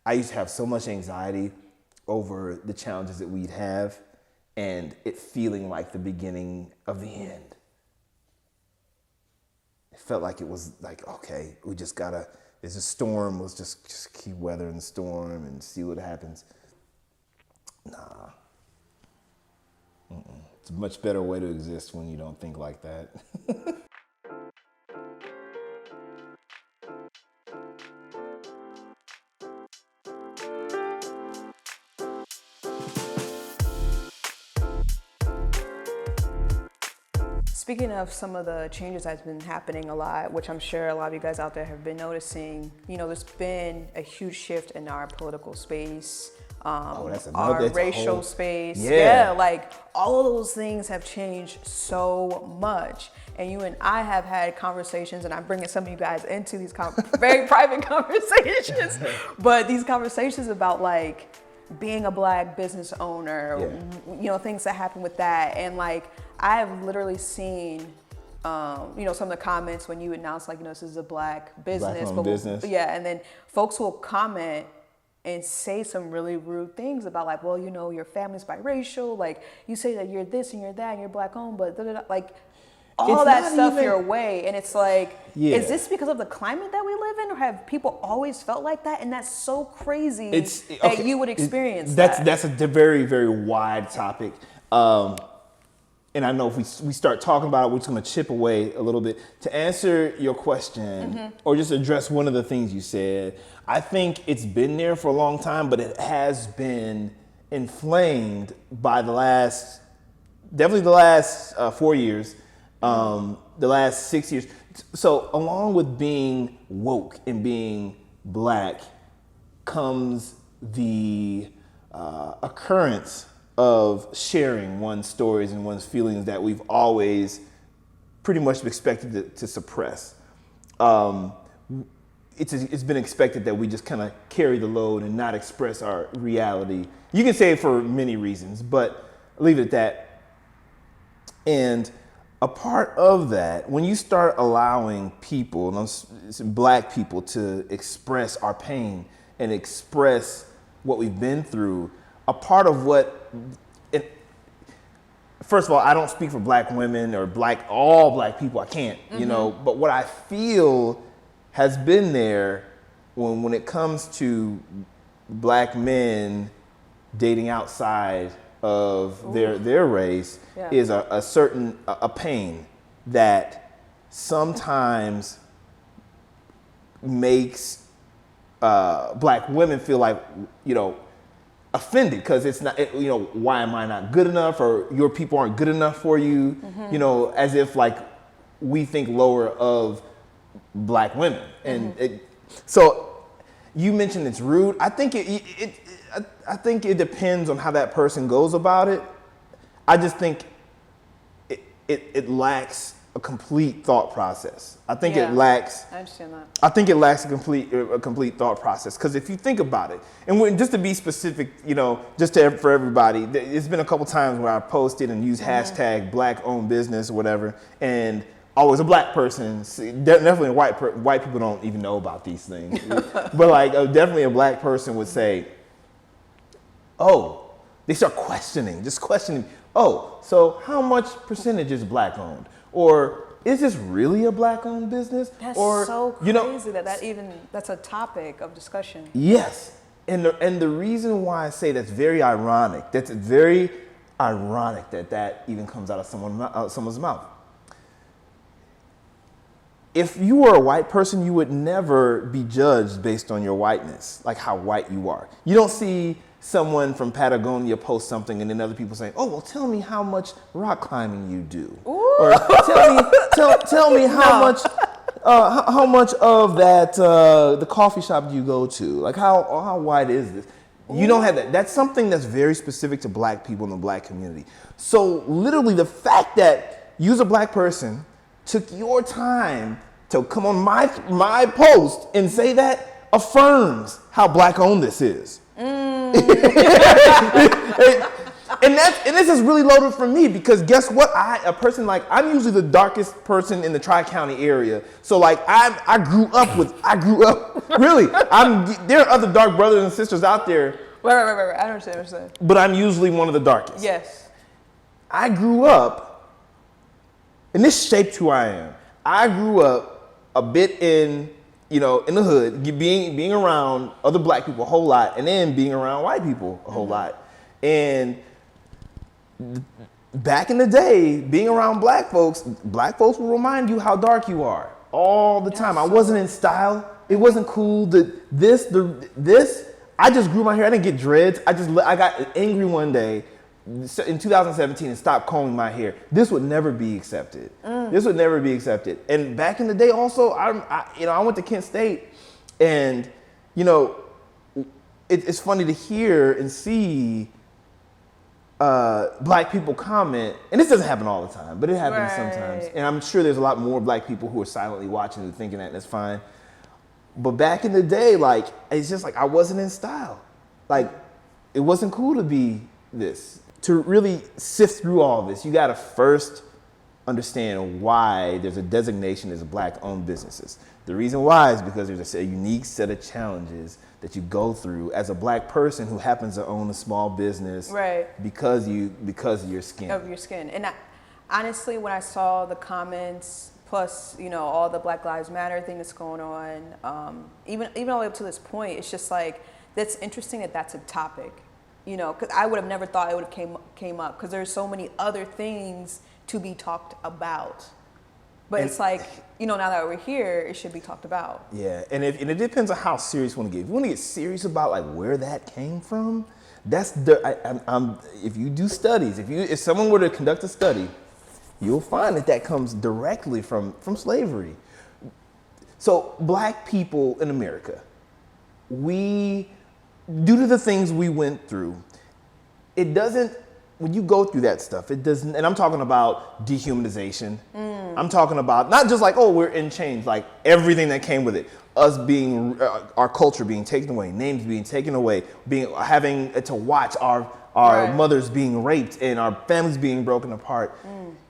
I used to have so much anxiety over the challenges that we'd have and it feeling like the beginning of the end. It felt like it was like, okay, we just gotta, there's a storm, let's just keep weathering the storm and see what happens. Nah. It's a much better way to exist when you don't think like that. Speaking of some of the changes that's been happening a lot, which I'm sure a lot of you guys out there have been noticing, there's been a huge shift in our political space, our racial space. Yeah, like all of those things have changed so much. And you and I have had conversations, and I'm bringing some of you guys into these very private conversations, but these conversations about like being a Black business owner, things that happen with that. And like, I have literally seen, some of the comments when you announce like, this is a Black business. Black-owned business. Yeah, and then folks will comment and say some really rude things about like, well, your family's biracial, like you say that you're this and you're that and you're Black owned, but like all that stuff your way. And it's like, is this because of the climate that we live in, or have people always felt like that? And that's so crazy that you would experience that. That's a very, very wide topic. And I know if we start talking about it, we're just going to chip away a little bit. To answer your question, or just address one of the things you said, I think it's been there for a long time, but it has been inflamed by the last 4 years, the last 6 years. So along with being woke and being Black comes the occurrence of sharing one's stories and one's feelings that we've always pretty much expected to suppress. It's been expected that we just kind of carry the load and not express our reality. You can say it for many reasons, but leave it at that. And a part of that, when you start allowing people, Black people, to express our pain and express what we've been through, a part of first of all, I don't speak for Black women or all Black people. I can't, but what I feel has been there when it comes to Black men dating outside of their race is a certain pain that sometimes makes Black women feel like, offended because it's not, why am I not good enough, or your people aren't good enough for you, as if like we think lower of Black women. And so you mentioned it's rude. I think it depends on how that person goes about it. I just think it lacks a complete thought process. I think it lacks. I understand that. I think it lacks a complete thought process. Because if you think about it, and just to be specific, for everybody, it's been a couple times where I posted and used hashtag Black-owned business or whatever, and always a Black person, definitely white people don't even know about these things, but like definitely a Black person would say, they start questioning, so how much percentage is Black-owned? Or is this really a Black-owned business? That's so crazy that's a topic of discussion. Yes, and the reason why I say that's very ironic. That's very ironic that even comes out of someone's mouth. If you were a white person, you would never be judged based on your whiteness, like how white you are. You don't see someone from Patagonia post something and then other people saying, tell me how much rock climbing you do. Ooh. Or tell me how much of that the coffee shop do you go to? Like how white is this? Ooh. You don't have that. That's something that's very specific to Black people in the Black community. So literally the fact that you as a Black person took your time to come on my post and say that affirms how Black owned this is. And this is really loaded for me because guess what? I'm usually the darkest person in the Tri-County area. So like I grew up really. There are other dark brothers and sisters out there. Right. I understand. But I'm usually one of the darkest. Yes. I grew up, and this shaped who I am. I grew up a bit in the hood, being around other black people a whole lot, and then being around white people a whole lot. And back in the day, being around black folks will remind you how dark you are all the time. I wasn't in style. It wasn't cool. I just grew my hair. I didn't get dreads. I got angry one day in 2017 and stopped combing my hair. This would never be accepted. This would never be accepted. And back in the day, also, I went to Kent State, and it's funny to hear and see black people comment, and this doesn't happen all the time, but it happens sometimes. And I'm sure there's a lot more black people who are silently watching and thinking that, and that's fine. But back in the day, like, it's just like I wasn't in style. Like, it wasn't cool to be this. To really sift through all this, you gotta first understand why there's a designation as black-owned businesses. The reason why is because there's a unique set of challenges that you go through as a black person who happens to own a small business, because of your skin. And honestly, when I saw the comments, plus all the Black Lives Matter thing that's going on, even all the way up to this point, it's just like that's interesting that that's a topic, because I would have never thought it would have came up because there's so many other things to be talked about. But it's like, now that we're here, it should be talked about. Yeah, and it depends on how serious you want to get. If you want to get serious about like where that came from, if you do studies, if someone were to conduct a study, you'll find that comes directly from slavery. So black people in America, due to the things we went through, when you go through that stuff, it doesn't, and I'm talking about dehumanization. I'm talking about not just like, we're in chains, like everything that came with it. Us being, our culture being taken away, names being taken away, having to watch our mothers being raped and our families being broken apart.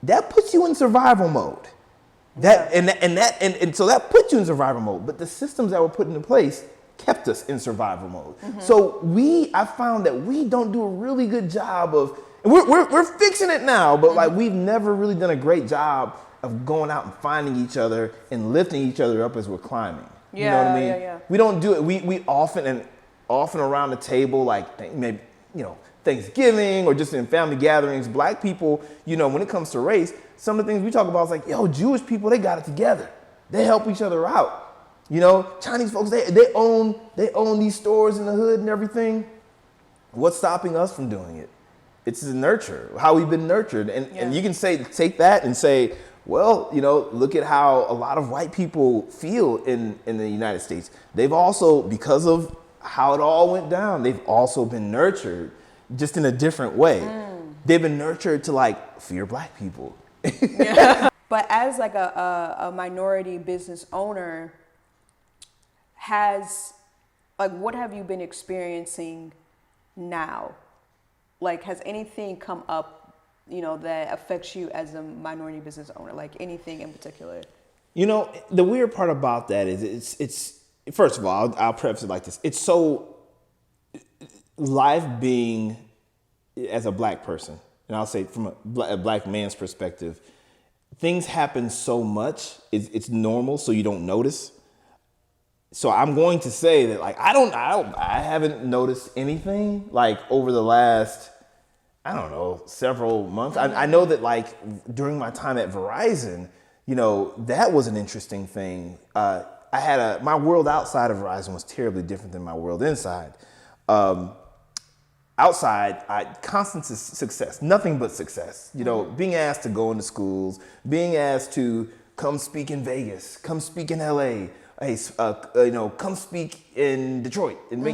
That puts you in survival mode. So that puts you in survival mode. But the systems that were put into place kept us in survival mode. So I found that we don't do a really good job of, and we're fixing it now, but like we've never really done a great job of going out and finding each other and lifting each other up as we're climbing. You know what I mean? Yeah. We don't do it. We often around the table, like maybe, Thanksgiving or just in family gatherings, black people, when it comes to race, some of the things we talk about is like, Jewish people, they got it together. They help each other out. Chinese folks, they own these stores in the hood and everything. What's stopping us from doing it? It's the nurture, how we've been nurtured. And you can take that and say, well, look at how a lot of white people feel in the United States. They've also, because of how it all went down, they've also been nurtured just in a different way. They've been nurtured to like fear black people. But as like a minority business owner, what have you been experiencing now? Like, has anything come up, that affects you as a minority business owner? Like anything in particular? The weird part about that is it's first of all, I'll preface it like this. It's so life being as a black person, and I'll say from a black man's perspective, things happen so much. It's normal, so you don't notice. So I'm going to say that like I haven't noticed anything like over the last, several months. I know that like during my time at Verizon, that was an interesting thing. My world outside of Verizon was terribly different than my world inside. Outside, constant success, nothing but success. Being asked to go into schools, being asked to come speak in Vegas, come speak in LA, come speak in Detroit, and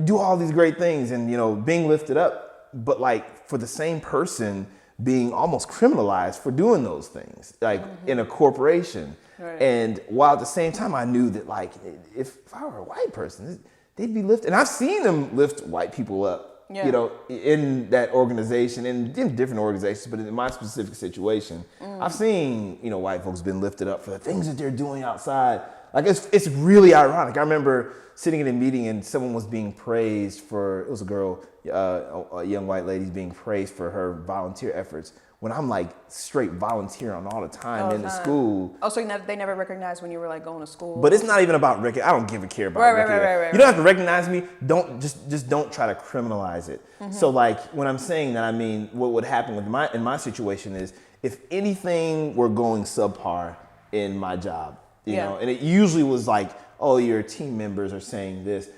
do all these great things, and being lifted up. But like for the same person being almost criminalized for doing those things, like in a corporation. Right. And while at the same time I knew that like if I were a white person, they'd be lifted. And I've seen them lift white people up you know, in that organization and in different organizations, but in my specific situation, I've seen, you know, white folks been lifted up for the things that they're doing outside. Like it's really ironic. I remember sitting in a meeting and someone was being praised for, it was a girl, a young white lady being praised for her volunteer efforts. When I'm like straight volunteering all the time in the school. Oh, so they never recognized when you were like going to school? But it's not even about I don't give a care about right. You don't have to recognize me. Don't just don't try to criminalize it. So like when I'm saying that, I mean what would happen with in my situation is if anything were going subpar in my job, you know, and it usually was like, oh, your team members are saying this.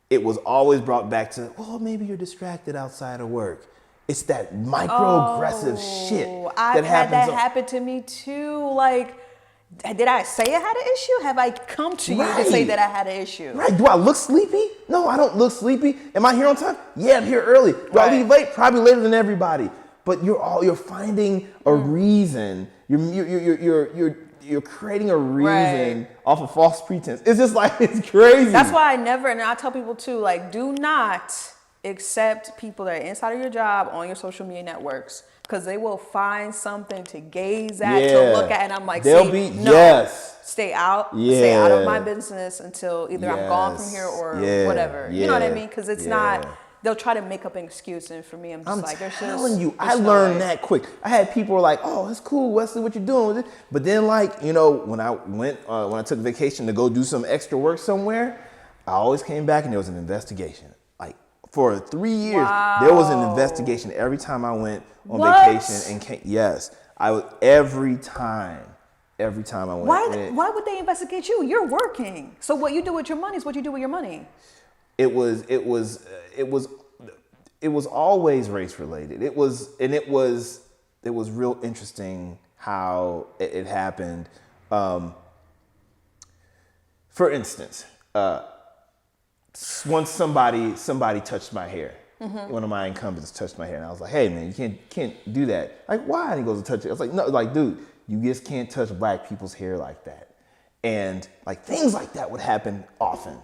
It was always brought back to, well, maybe you're distracted outside of work. It's that microaggressive shit I've had that happen to me too. Like, did I say I had an issue? Have I come to you to say that I had an issue? Right. Do I look sleepy? No, I don't look sleepy. Am I here on time? Yeah, I'm here early. Do I leave late? Probably later than everybody. But you're finding a reason. You're creating a reason off of false pretense. It's just like, it's crazy. That's why and I tell people too, like, do not accept people that are inside of your job on your social media networks, because they will find something to gaze at, to look at, and I'm like, stay out of my business until either I'm gone from here or whatever. You know what I mean? Because it's not. They'll try to make up an excuse, and for me, I'm like, there's telling you, I learned that quick. I had people were like, "Oh, it's cool, Wesley, what you doing with it?" But then, like, you know, when I took vacation to go do some extra work somewhere, I always came back and there was an investigation. For 3 years, there was an investigation every time I went on vacation and came. Yes, I was every time I went. Why would they investigate you? You're working. So what you do with your money is what you do with your money. It was always race related. It was real interesting how it happened. For instance. Once somebody touched my hair, one of my incumbents touched my hair, and I was like, "Hey, man, you can't do that." Like, why? And he goes to touch it. I was like, "No, like, dude, you just can't touch black people's hair like that." And like things like that would happen often.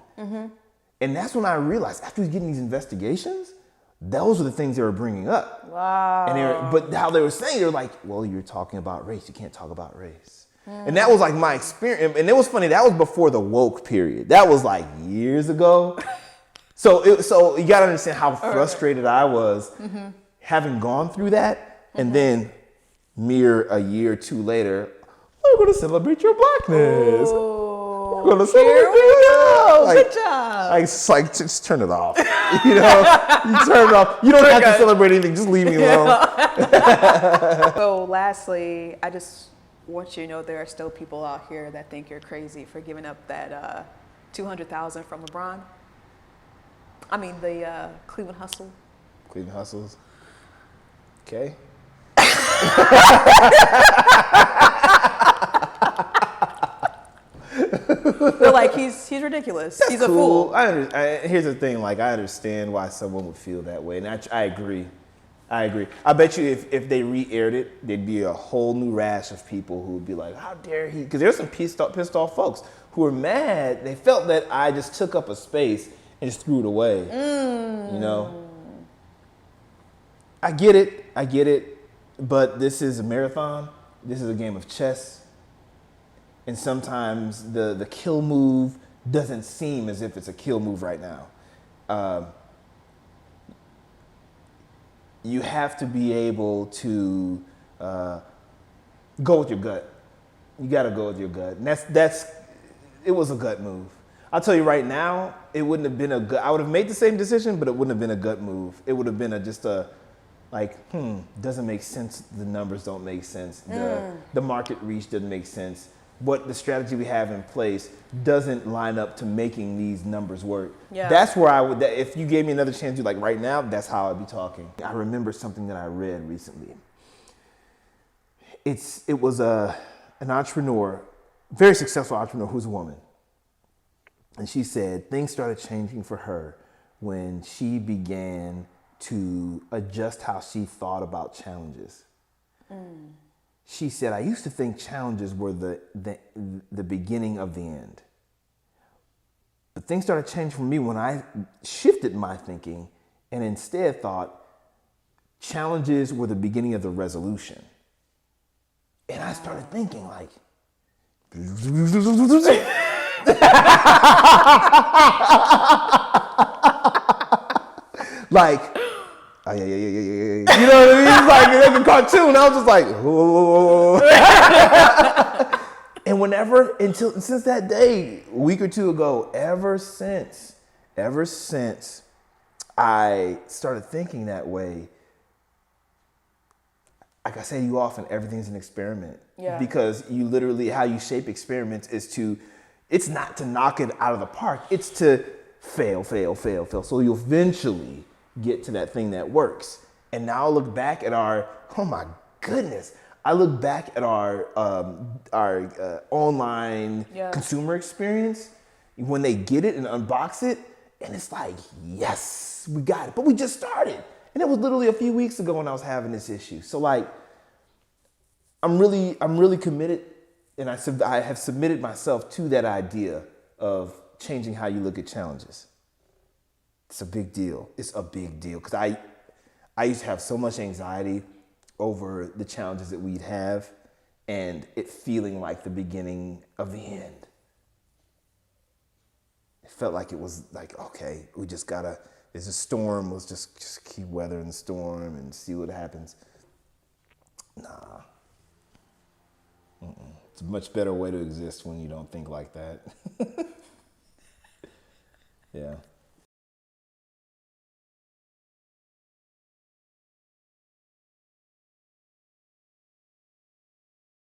And that's when I realized after getting these investigations, those are the things they were bringing up. Wow. And but how they were saying, they were like, "Well, you're talking about race. You can't talk about race." And that was like my experience. And it was funny. That was before the woke period. That was like years ago. So you got to understand how frustrated I was having gone through that. And then a year or two later, we're going to celebrate your blackness. We're going to celebrate your Good job. Like, just turn it off. You know, you turn it off. You don't have to celebrate anything. Just leave me alone. So lastly, I just want you to know there are still people out here that think you're crazy for giving up that $200,000 from LeBron. I mean the Cleveland Hustle. Cleveland Hustles. Okay. They're like, he's ridiculous. That's he's a fool. Here's the thing. Like, I understand why someone would feel that way, and I agree. I bet you if they re-aired it, there'd be a whole new rash of people who would be like, how dare he? Because there's some pissed off folks who were mad. They felt that I just took up a space and just threw it away. You know? I get it. But this is a marathon. This is a game of chess. And sometimes the kill move doesn't seem as if it's a kill move right now. You have to be able to go with your gut. You got to go with your gut. And it was a gut move. I'll tell you right now, it wouldn't have been a gut. I would have made the same decision, but it wouldn't have been a gut move. It would have been doesn't make sense. The numbers don't make sense. The market reach doesn't make sense. What the strategy we have in place doesn't line up to making these numbers work. Yeah. That's where I would, if you gave me another chance to, like, right now, that's how I'd be talking. I remember something that I read recently. It was an entrepreneur, very successful entrepreneur who's a woman. And she said things started changing for her when she began to adjust how she thought about challenges. She said, I used to think challenges were the beginning of the end. But things started changing for me when I shifted my thinking and instead thought challenges were the beginning of the resolution. And I started thinking like, like, oh, yeah. You know what I mean? It's like a cartoon. I was just like, whoa. And since that day, a week or two ago, ever since I started thinking that way, like I say to you often, everything's an experiment. Yeah. Because you literally, how you shape experiments it's not to knock it out of the park. It's to fail. So you'll eventually get to that thing that works. And now I look back at oh my goodness. I look back at our online consumer experience when they get it and unbox it, and it's like, yes, we got it. But we just started. And it was literally a few weeks ago when I was having this issue. So like, I'm really committed, and I have submitted myself to that idea of changing how you look at challenges. It's a big deal. Because I used to have so much anxiety over the challenges that we'd have and it feeling like the beginning of the end. It felt like it was like, okay, we just gotta, there's a storm, let's just keep weathering the storm and see what happens. Nah. It's a much better way to exist when you don't think like that. Yeah.